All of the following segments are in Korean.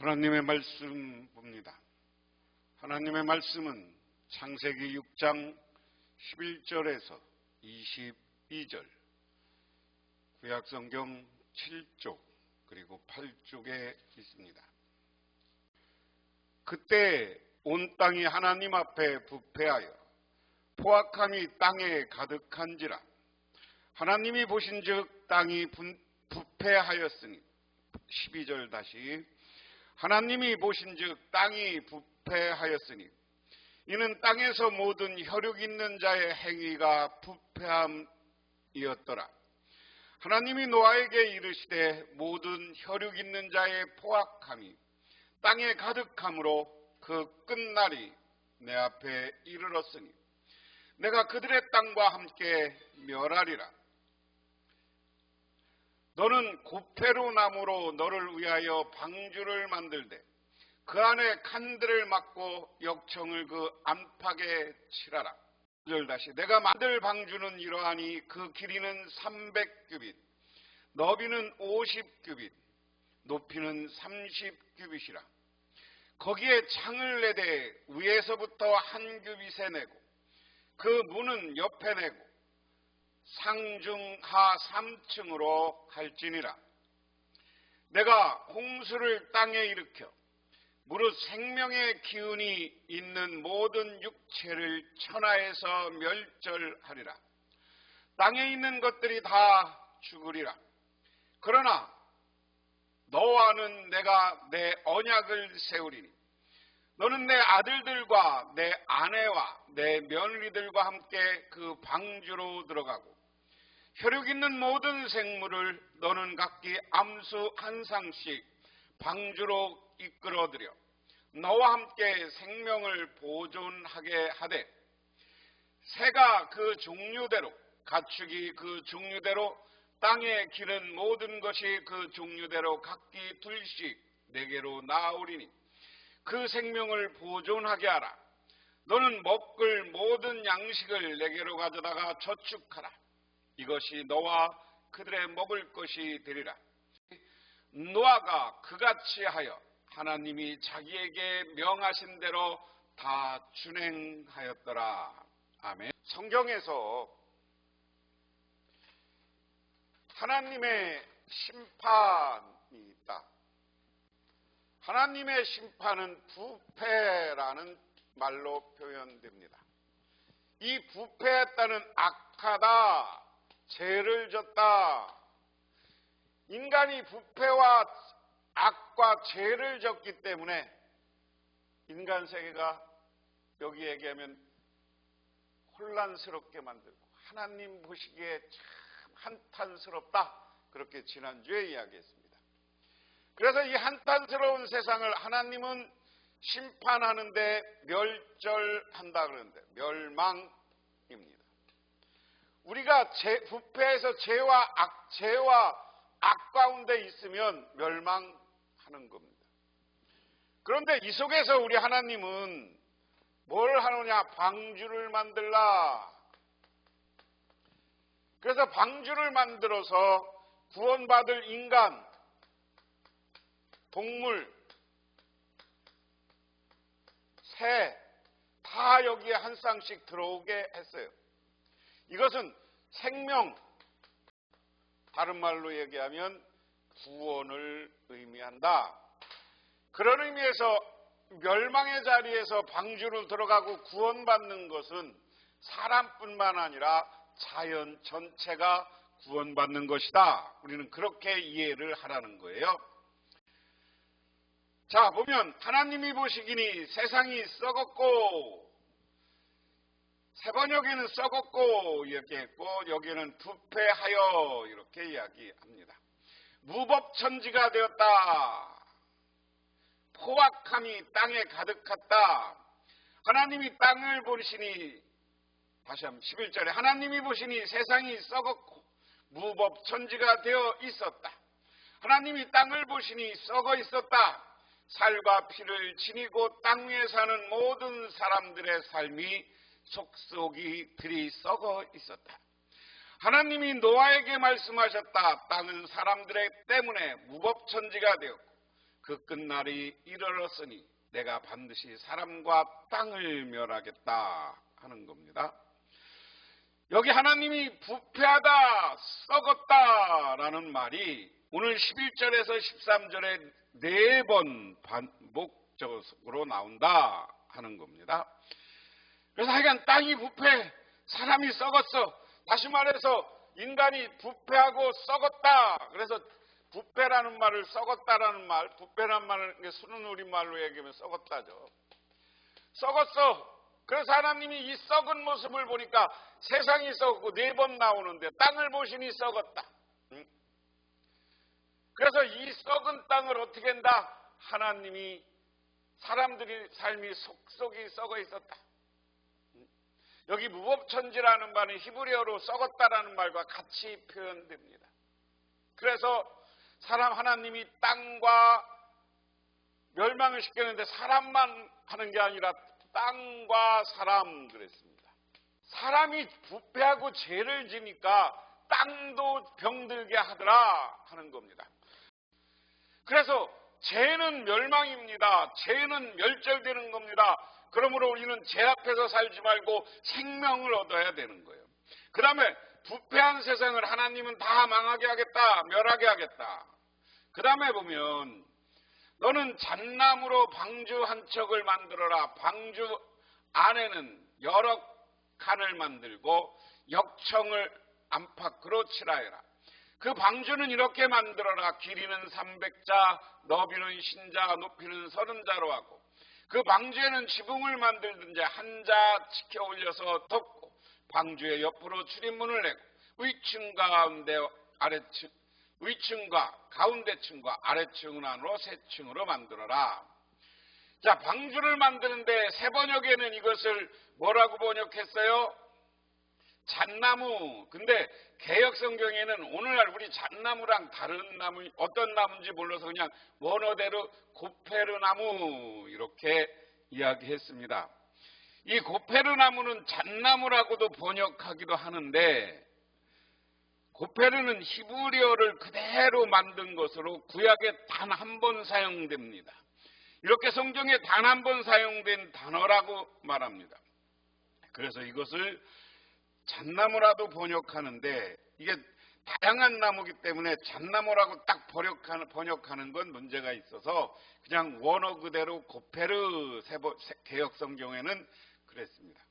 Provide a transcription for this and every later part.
하나님의 말씀 봅니다. 하나님의 말씀은 창세기 6장 11절에서 22절, 구약성경 7쪽 그리고 8쪽에 있습니다. 그때 온 땅이 하나님 앞에 부패하여 포악함이 땅에 가득한지라. 하나님이 보신즉 땅이 부패하였으니, 12절 다시, 하나님이 보신즉 땅이 부패하였으니 이는 땅에서 모든 혈육 있는 자의 행위가 부패함이었더라. 하나님이 노아에게 이르시되 모든 혈육 있는 자의 포악함이 땅에 가득함으로 그 끝날이 내 앞에 이르렀으니 내가 그들의 땅과 함께 멸하리라. 너는 고페로 나무로 너를 위하여 방주를 만들되 그 안에 칸들을 막고 역청을 그 안팎에 칠하라. 다시, 내가 만들 방주는 이러하니 그 길이는 300규빗, 너비는 50규빗, 높이는 30규빗이라. 거기에 창을 내되 위에서부터 한 규빗에 내고 그 문은 옆에 내고 상중하 3층으로 할지니라. 내가 홍수를 땅에 일으켜 무릇 생명의 기운이 있는 모든 육체를 천하에서 멸절하리라. 땅에 있는 것들이 다 죽으리라. 그러나 너와는 내가 내 언약을 세우리니 너는 내 아들들과 내 아내와 내 며느리들과 함께 그 방주로 들어가고 혈육 있는 모든 생물을 너는 각기 암수 한 쌍씩 방주로 이끌어들여 너와 함께 생명을 보존하게 하되 새가 그 종류대로 가축이 그 종류대로 땅에 기른 모든 것이 그 종류대로 각기 둘씩 내게로 나오리니 그 생명을 보존하게 하라. 너는 먹을 모든 양식을 내게로 가져다가 저축하라. 이것이 너와 그들의 먹을 것이 되리라. 노아가 그같이 하여 하나님이 자기에게 명하신 대로 다 준행하였더라. 아멘. 성경에서 하나님의 심판이 있다. 하나님의 심판은 부패라는 말로 표현됩니다. 이 부패했다는 악하다, 죄를 졌다. 인간이 부패와 악과 죄를 졌기 때문에 인간 세계가 여기 얘기하면 혼란스럽게 만들고 하나님 보시기에 참 한탄스럽다. 그렇게 지난주에 이야기했습니다. 그래서 이 한탄스러운 세상을 하나님은 심판하는데 멸절한다 그러는데 멸망입니다. 우리가 부패해서 죄와 악 가운데 있으면 멸망하는 겁니다. 그런데 이 속에서 우리 하나님은 뭘 하느냐? 방주를 만들라. 그래서 방주를 만들어서 구원받을 인간, 동물, 새 다 여기에 한 쌍씩 들어오게 했어요. 이것은 생명, 다른 말로 얘기하면 구원을 의미한다. 그런 의미에서 멸망의 자리에서 방주로 들어가고 구원받는 것은 사람뿐만 아니라 자연 전체가 구원받는 것이다. 우리는 그렇게 이해를 하라는 거예요. 자, 보면 하나님이 보시기니 세상이 썩었고, 세 번역에는 썩었고 이렇게 했고 여기는 부패하여 이렇게 이야기합니다. 무법천지가 되었다. 포악함이 땅에 가득했다. 하나님이 땅을 보시니, 다시 한번 11절에 하나님이 보시니 세상이 썩었고 무법천지가 되어 있었다. 하나님이 땅을 보시니 썩어 있었다. 살과 피를 지니고 땅 위에 사는 모든 사람들의 삶이 속속이 들이 썩어 있었다. 하나님이 노아에게 말씀하셨다. 땅은 사람들의 때문에 무법천지가 되었고 그 끝날이 이르렀으니 내가 반드시 사람과 땅을 멸하겠다 하는 겁니다. 여기 하나님이 부패하다, 썩었다라는 말이 오늘 11절에서 13절에 4번 반복적으로 나온다 하는 겁니다. 그래서 하여간 땅이 부패, 사람이 썩었어. 다시 말해서 인간이 부패하고 썩었다. 그래서 부패라는 말을 썩었다라는 말, 부패라는 말을 순은 우리말로 얘기하면 썩었다죠. 썩었어. 그래서 하나님이 이 썩은 모습을 보니까 세상이 썩고 4번 나오는데 땅을 보시니 썩었다. 그래서 이 썩은 땅을 어떻게 한다? 하나님이 사람들이 삶이 속속이 썩어 있었다. 여기 무법천지라는 말은 히브리어로 썩었다라는 말과 같이 표현됩니다. 그래서 하나님이 땅과 멸망을 시켰는데 사람만 하는 게 아니라 땅과 사람 그랬습니다. 사람이 부패하고 죄를 지니까 땅도 병들게 하더라 하는 겁니다. 그래서 죄는 멸망입니다. 죄는 멸절되는 겁니다. 그러므로 우리는 죄 앞에서 살지 말고 생명을 얻어야 되는 거예요. 그 다음에 부패한 세상을 하나님은 다 망하게 하겠다, 멸하게 하겠다. 그 다음에 보면 너는 잣나무로 방주 한 척을 만들어라. 방주 안에는 여러 칸을 만들고 역청을 안팎으로 칠하여라. 그 방주는 이렇게 만들어라. 길이는 300자, 너비는 신자, 높이는 30자로 하고 그 방주에는 지붕을 만들든지 한 자 치켜 올려서 덮고 방주의 옆으로 출입문을 내고 위층과 가운데층과 아래층을 안으로 3층으로 만들어라. 자, 방주를 만드는데 세번역에는 이것을 뭐라고 번역했어요? 잣나무. 근데 개역성경에는 오늘날 우리 잣나무랑 다른 나무, 어떤 나무인지 몰라서 그냥 원어대로 고페르나무 이렇게 이야기했습니다. 이 고페르나무는 잣나무라고도 번역하기도 하는데 고페르는 히브리어를 그대로 만든 것으로 구약에 단 한 번 사용됩니다. 이렇게 성경에 단 한 번 사용된 단어라고 말합니다. 그래서 이것을 잣나무라도 번역하는데 이게 다양한 나무기 때문에 잣나무라고 딱 번역하는 건 문제가 있어서 그냥 원어 그대로 고페르 개역 성경에는 그랬습니다.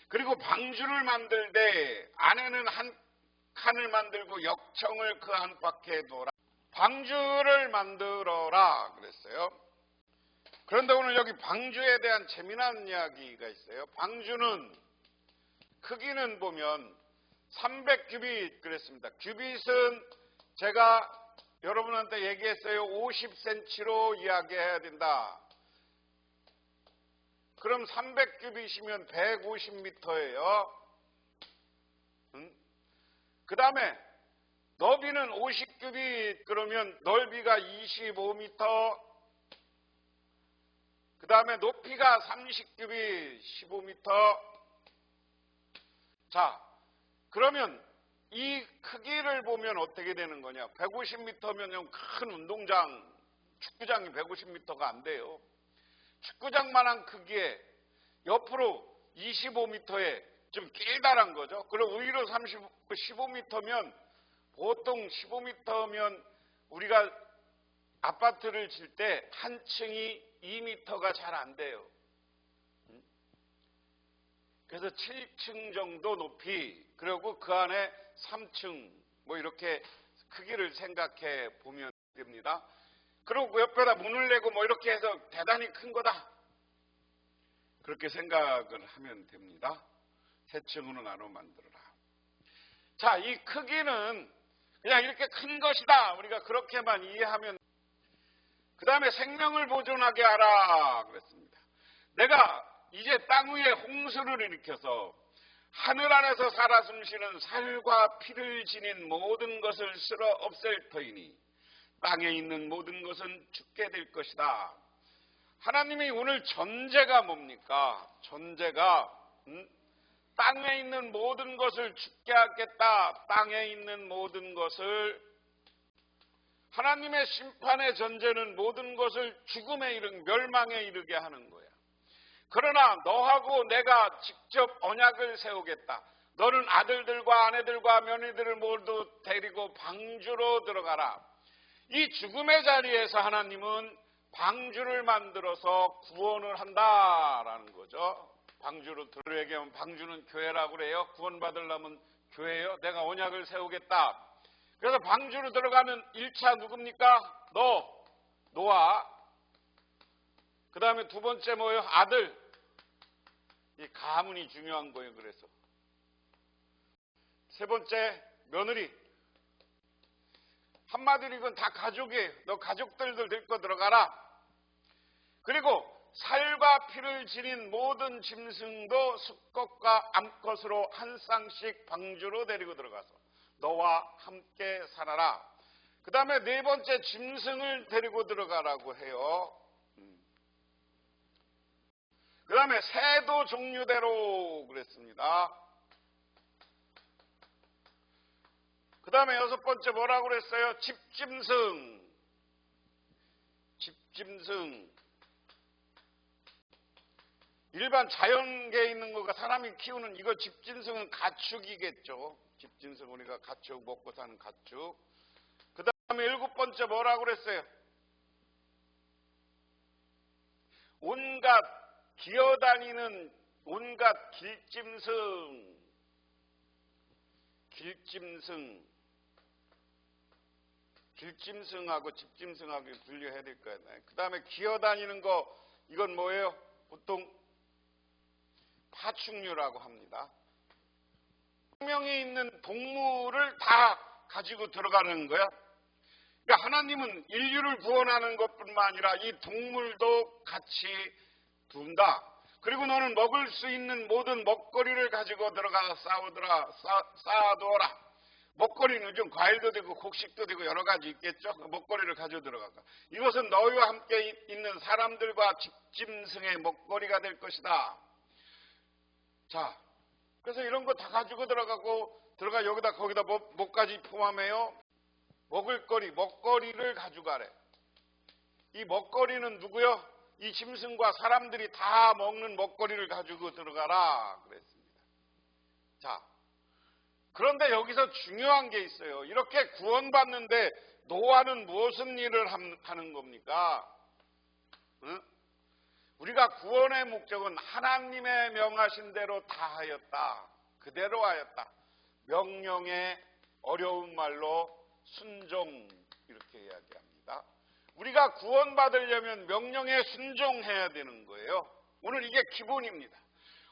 그리고 방주를 만들 때 안에는 한 칸을 만들고 역청을 그 안팎에 둬라. 방주를 만들어라 그랬어요. 그런데 오늘 여기 방주에 대한 재미난 이야기가 있어요. 방주는 크기는 보면 300규빗 그랬습니다. 규빗은 제가 여러분한테 얘기했어요. 50cm로 이야기해야 된다. 그럼 300규빗이면 150m예요. 그 다음에 너비는 50규빗 그러면 넓이가 25m, 그 다음에 높이가 30규빗 15m. 자, 그러면 이 크기를 보면 어떻게 되는 거냐? 150m면 큰 운동장, 축구장이 150m가 안 돼요. 축구장만한 크기에 옆으로 25m에 좀 길다란 거죠. 그리고 위로 15m면 보통 15m면 우리가 아파트를 질 때 한 층이 2m가 잘 안 돼요. 그래서 7층 정도 높이, 그리고 그 안에 3층 뭐 이렇게 크기를 생각해 보면 됩니다. 그리고 그 옆에다 문을 내고 뭐 이렇게 해서 대단히 큰 거다. 그렇게 생각을 하면 됩니다. 3층으로 나눠 만들어라. 자, 이 크기는 그냥 이렇게 큰 것이다. 우리가 그렇게만 이해하면, 그 다음에 생명을 보존하게 하라 그랬습니다. 내가 이제 땅 위에 홍수를 일으켜서 하늘 아래서 살아 숨쉬는 살과 피를 지닌 모든 것을 쓸어 없앨 터이니 땅에 있는 모든 것은 죽게 될 것이다. 하나님이 오늘 전제가 뭡니까? 전제가 땅에 있는 모든 것을 죽게 하겠다. 땅에 있는 모든 것을 하나님의 심판의 전제는 모든 것을 죽음에 이르게 멸망에 이르게 하는 거야. 그러나 너하고 내가 직접 언약을 세우겠다. 너는 아들들과 아내들과 며느리들을 모두 데리고 방주로 들어가라. 이 죽음의 자리에서 하나님은 방주를 만들어서 구원을 한다라는 거죠. 방주로 들어가면 방주는 교회라고 그래요. 구원받으려면 교회요. 내가 언약을 세우겠다. 그래서 방주로 들어가는 1차 누굽니까? 노아. 그 다음에 두 번째 뭐예요? 아들. 이 가문이 중요한 거예요. 그래서 세 번째 며느리. 한마디로 이건 다 가족이에요. 너 가족들도 데리고 들어가라. 그리고 살과 피를 지닌 모든 짐승도 수컷과 암컷으로 한 쌍씩 방주로 데리고 들어가서 너와 함께 살아라. 그 다음에 네 번째 짐승을 데리고 들어가라고 해요. 그 다음에 새도 종류대로 그랬습니다. 그 다음에 여섯 번째 뭐라고 그랬어요? 집짐승. 일반 자연계에 있는 거가 사람이 키우는 이거 집짐승은 가축이겠죠. 집짐승 우리가 가축 먹고 사는 가축. 그 다음에 일곱 번째 뭐라고 그랬어요? 온갖 기어다니는 온갖 길짐승하고 집짐승하고 분류해야 될 거예요. 그 다음에 기어다니는 거 이건 뭐예요? 보통 파충류라고 합니다. 생명이 있는 동물을 다 가지고 들어가는 거야. 그러니까 하나님은 인류를 구원하는 것뿐만 아니라 이 동물도 같이 둔다. 그리고 너는 먹을 수 있는 모든 먹거리를 가지고 들어가서 쌓아두어라. 먹거리는 좀 과일도 되고 곡식도 되고 여러 가지 있겠죠. 먹거리를 가지고 들어가가. 이것은 너희와 함께 있는 사람들과 집짐승의 먹거리가 될 것이다. 자, 그래서 이런 거 다 가지고 들어가 여기다 거기다 뭐까지 포함해요? 먹거리를 가져가래. 이 먹거리는 누구요? 이 짐승과 사람들이 다 먹는 먹거리를 가지고 들어가라 그랬습니다. 자, 그런데 여기서 중요한 게 있어요. 이렇게 구원받는데 노아는 무슨 일을 하는 겁니까? 응? 우리가 구원의 목적은 하나님의 명하신 대로 다 하였다. 그대로 하였다. 명령에 어려운 말로 순종 이렇게 이야기합니다. 우리가 구원받으려면 명령에 순종해야 되는 거예요. 오늘 이게 기본입니다.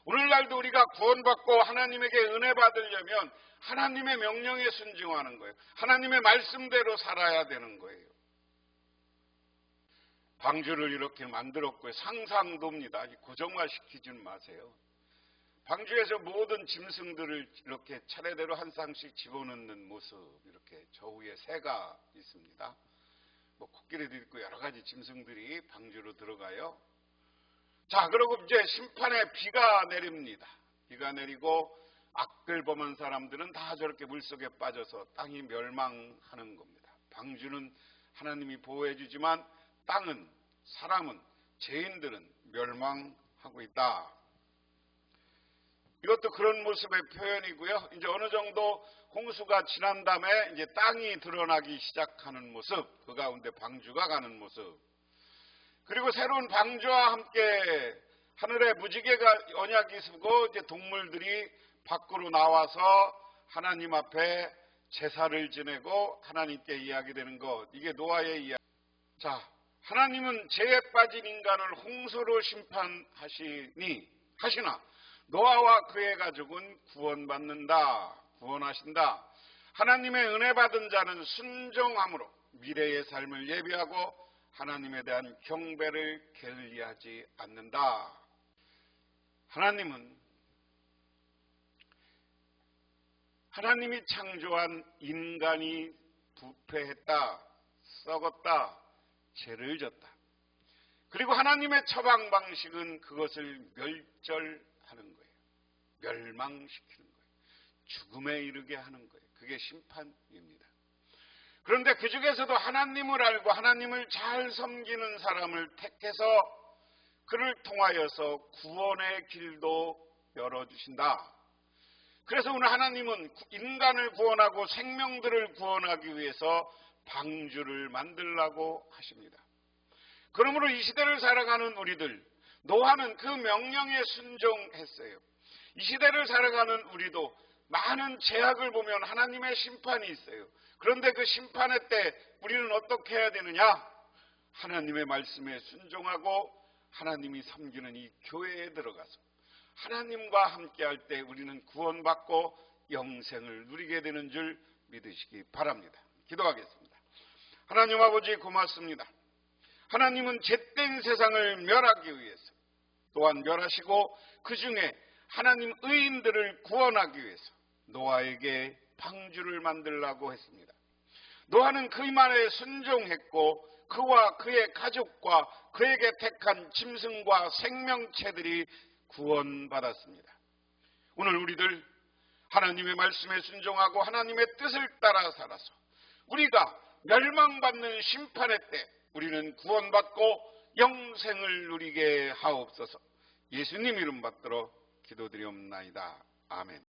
오늘날도 우리가 구원받고 하나님에게 은혜 받으려면 하나님의 명령에 순종하는 거예요. 하나님의 말씀대로 살아야 되는 거예요. 방주를 이렇게 만들었고요. 상상도입니다. 고정화 시키지 마세요. 방주에서 모든 짐승들을 이렇게 차례대로 한 쌍씩 집어넣는 모습, 이렇게 저 위에 새가 있습니다. 뭐 코끼리도 있고 여러 가지 짐승들이 방주로 들어가요. 자, 그리고 이제 심판의 비가 내립니다. 비가 내리고 악을 범한 사람들은 다 저렇게 물속에 빠져서 땅이 멸망하는 겁니다. 방주는 하나님이 보호해 주지만 땅은, 사람은, 죄인들은 멸망하고 있다. 이것도 그런 모습의 표현이고요. 이제 어느 정도 홍수가 지난 다음에 이제 땅이 드러나기 시작하는 모습, 그 가운데 방주가 가는 모습. 그리고 새로운 방주와 함께 하늘에 무지개가 언약이 서고 이제 동물들이 밖으로 나와서 하나님 앞에 제사를 지내고 하나님께 이야기되는 것. 이게 노아의 이야기. 자, 하나님은 죄에 빠진 인간을 홍수로 하시나 노아와 그의 가족은 구원하신다. 하나님의 은혜 받은 자는 순종함으로 미래의 삶을 예비하고 하나님에 대한 경배를 게을리하지 않는다. 하나님이 창조한 인간이 부패했다, 썩었다, 죄를 졌다. 그리고 하나님의 처방 방식은 그것을 멸절하는 거예요. 멸망시키는 거예요. 죽음에 이르게 하는 거예요. 그게 심판입니다. 그런데 그 중에서도 하나님을 알고 하나님을 잘 섬기는 사람을 택해서 그를 통하여서 구원의 길도 열어주신다. 그래서 오늘 하나님은 인간을 구원하고 생명들을 구원하기 위해서 방주를 만들라고 하십니다. 그러므로 이 시대를 살아가는 우리들, 노아는 그 명령에 순종했어요. 이 시대를 살아가는 우리도 많은 제약을 보면 하나님의 심판이 있어요. 그런데 그 심판의 때 우리는 어떻게 해야 되느냐? 하나님의 말씀에 순종하고 하나님이 섬기는 이 교회에 들어가서 하나님과 함께할 때 우리는 구원받고 영생을 누리게 되는 줄 믿으시기 바랍니다. 기도하겠습니다. 하나님 아버지 고맙습니다. 하나님은 잿된 세상을 멸하기 위해서 또한 멸하시고 그 중에 하나님 의인들을 구원하기 위해서 노아에게 방주를 만들라고 했습니다. 노아는 그 말에 순종했고 그와 그의 가족과 그에게 택한 짐승과 생명체들이 구원받았습니다. 오늘 우리들 하나님의 말씀에 순종하고 하나님의 뜻을 따라 살아서 우리가 멸망받는 심판의 때 우리는 구원받고 영생을 누리게 하옵소서. 예수님 이름 받들어 기도드리옵나이다. 아멘.